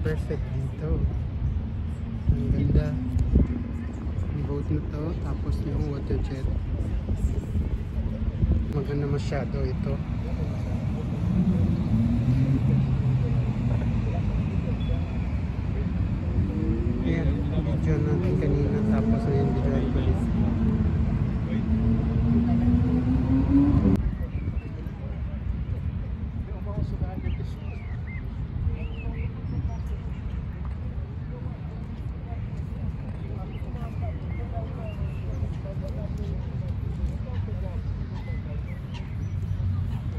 perfect dito. Ang ganda. Yung boat na to, tapos yung water jet. Maganda masyado ito. Ayan, video natin kanina, tapos ayan, video ko ulit.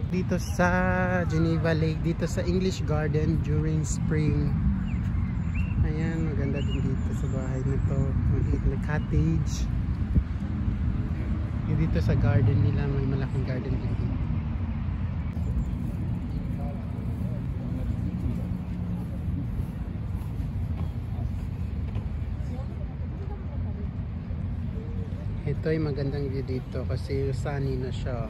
Dito sa Geneva Lake, dito sa English Garden during spring. Ayan, maganda din dito sa bahay na to. Maliit na cottage. Yung dito sa garden nila, may malaking garden din dito. Ito ay magandang view dito kasi sunny na siya.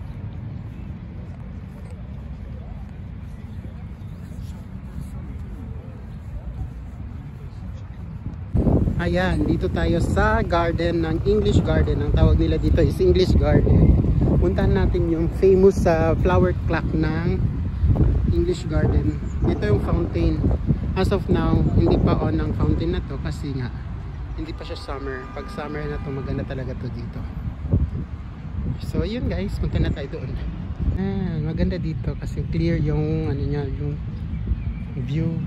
Ayan, dito tayo sa garden ng English Garden. Ang tawag nila dito is English Garden. Puntahan natin yung famous flower clock ng English Garden. Ito yung fountain. As of now, hindi pa on ang fountain na to kasi nga hindi pa siya summer. Pag summer na to, maganda talaga to dito. So yun guys, punta na tayo doon. Maganda dito kasi clear yung ano niya, yung view.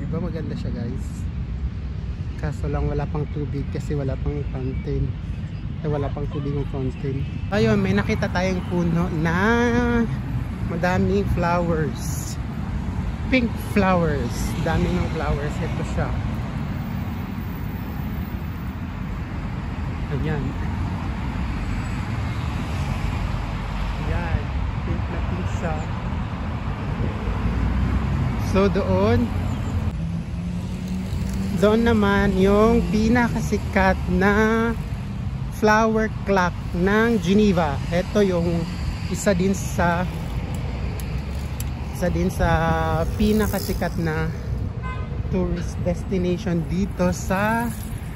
Diba maganda siya guys? Kaso lang wala pang tubig kasi wala pang fountain. Wala pang tubig yung fountain. Ayun, may nakita tayong puno na madaming flowers. Pink flowers. Dami ng flowers. Ito siya. Ayan. Ayan. Pink na pink siya. So doon naman yung pinakasikat na flower clock ng Geneva. Ito yung isa din sa pinakasikat na tourist destination dito sa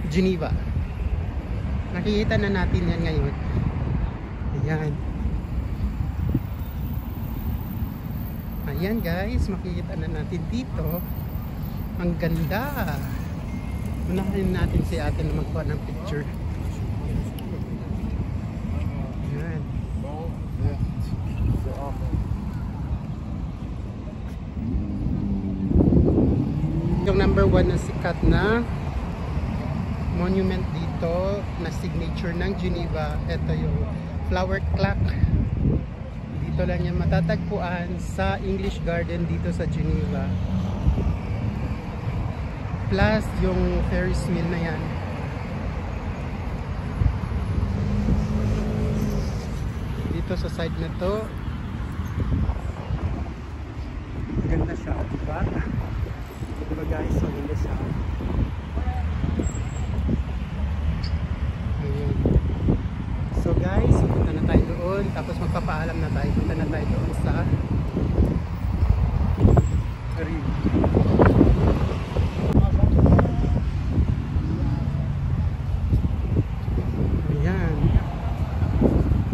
Geneva. Nakikita na natin yan ngayon. Ayan. Ayan guys, makikita na natin dito. Ang ganda. Unahin natin si ate na magkuha ng picture. Ayan. Yung number 1 na sikat na monument dito na signature ng Geneva. Ito yung flower clock. Dito lang yan matatagpuan sa English Garden dito sa Geneva. Plus yung Ferris wheel na yan. Dito sa side na to, ganda siya, diba? Diba guys, so ganda siya. Ayan. So guys, punta na tayo doon, tapos magpapaalam na tayo. Punta na tayo doon sa Rio.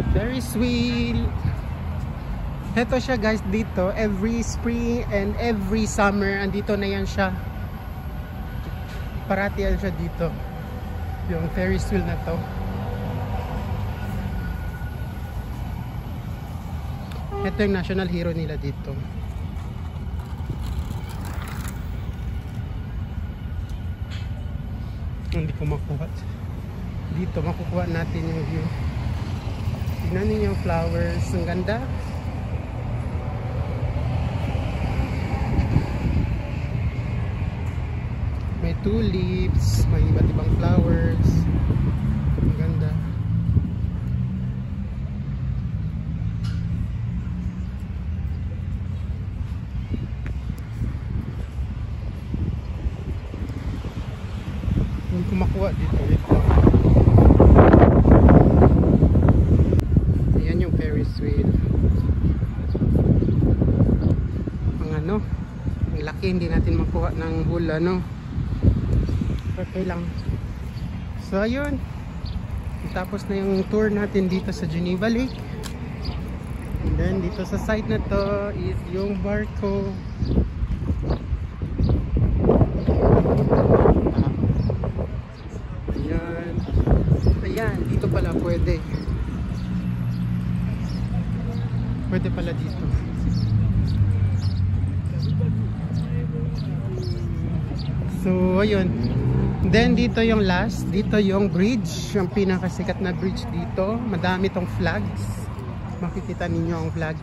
Ferris wheel. Ito siya guys dito. Every spring and every summer andito na yan siya. Parati yan siya dito. Yung Ferris wheel na to. Ito yung national hero nila dito. Hindi ko makuha. Dito makukuha natin yung view. Tignan niyo yung flowers. Ang ganda. May tulips. May iba't ibang flowers. Ang ganda. Yung kumakuha dito. Ito. Ayan yung Ferris wheel. Ang ano, ang laki, hindi natin makuha ng hula, no? Okay lang. So ayun, tapos na yung tour natin dito sa Geneva Lake. And then dito sa site na to is yung barko. Ayan. Ayan, dito pala pwede. Pwede pala dito. So ayun. Then dito yung last, dito yung bridge, yung pinakasikat na bridge dito. Madami tong flags. Makikita ninyo ang flag.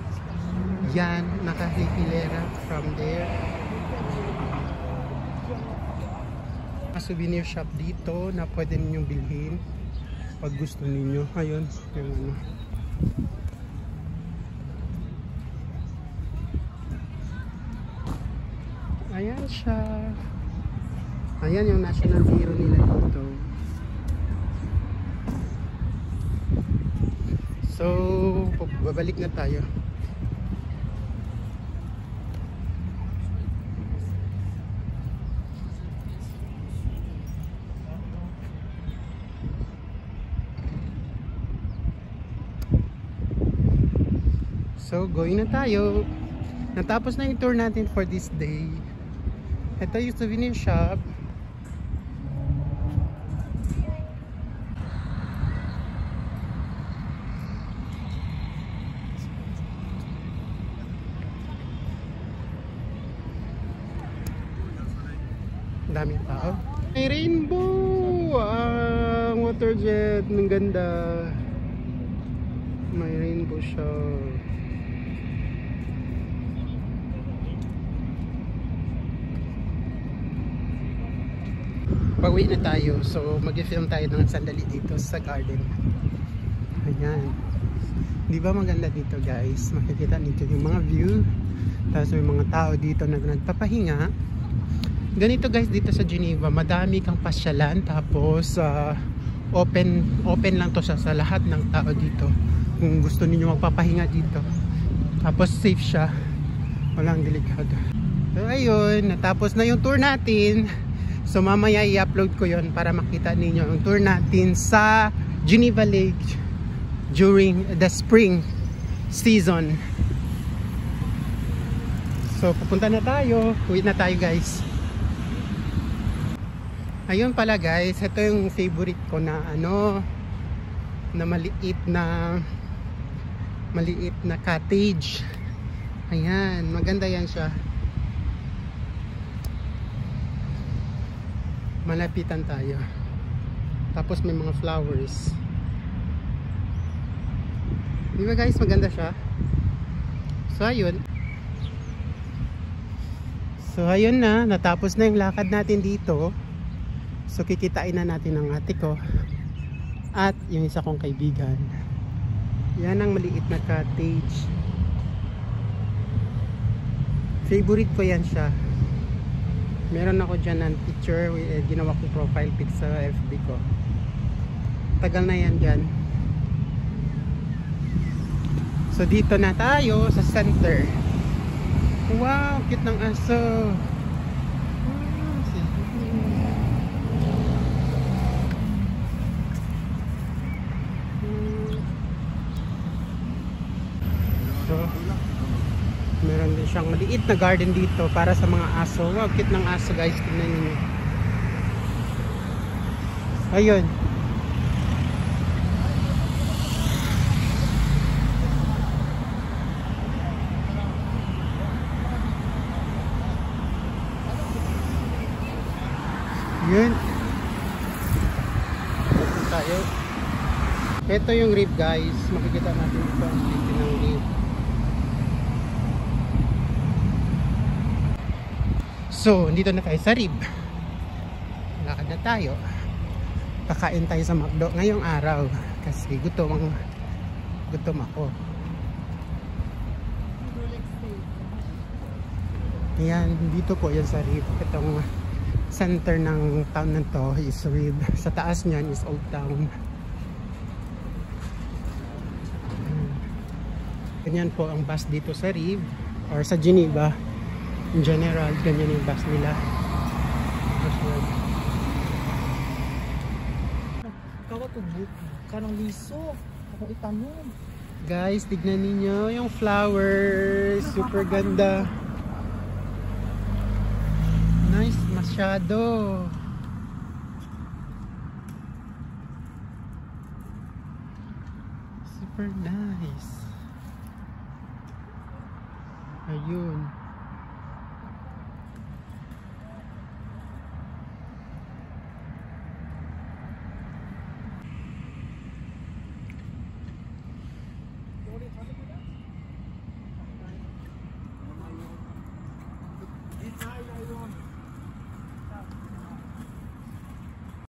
Yan, nakahihilera from there. Mga souvenir shop dito na pwede ninyong bilhin pag gusto ninyo. Ayun, yung ano. Ayan siya. Ayan yung national hero nila dito. So, babalik na tayo. So, going na tayo. Natapos na yung tour natin for this day. Ito yung souvenir shop. Daming tao. May rainbow! Ang water jet. Ang ganda. May rainbow siya. Pauwi na tayo. So mag-film tayo ng sandali dito sa garden. Ayan. Di ba maganda dito guys? Makikita dito yung mga view. Tapos may mga tao dito na nagpapahinga. Ganito guys dito sa Geneva, madami kang pasyalan, tapos open lang to sa lahat ng tao dito kung gusto niyo magpapahinga dito. Tapos safe siya, walang delikado. So ayun, natapos na yung tour natin. So mamaya i-upload ko yon para makita ninyo yung tour natin sa Geneva Lake during the spring season. So pupunta na tayo, uwi na tayo guys. Ayun pala guys, ito yung favorite ko na ano, na maliit na cottage. Ayan, maganda yan siya. Malapitan tayo. Tapos may mga flowers. Di ba guys, maganda siya? So ayun. So ayun na, natapos na yung lakad natin dito. So kikitain na natin ang ate ko at yung isa kong kaibigan. Yan ang maliit na cottage. Favorite ko yan siya. Meron ako dyan ng picture, ginawa ko profile pic sa FB ko. Tagal na yan dyan. So dito na tayo sa center. Wow, cute ng aso. So, meron din siyang maliit na garden dito para sa mga aso. Wow, cute ng aso guys. Tingnan niyo. Ayun. Yun. Tayo. Ito yung reef guys. Makikita natin ito ang city ng reef. So, dito na tayo sa rib. Lakad na tayo. Kakain tayo sa McDo ngayong araw kasi gutom ako. Ayan, dito po yan sa rib. Itong center ng town na to is Rib. Sa taas niyan is Old Town. Ganyan po ang bus dito sa Rib or sa Geneva. In general, ganyan yung bus nila. Kawatubuk, karang liso. Ako itanong. Guys, tignan ninyo yung flowers. Super ganda. Nice masyado. Super nice. Ayun.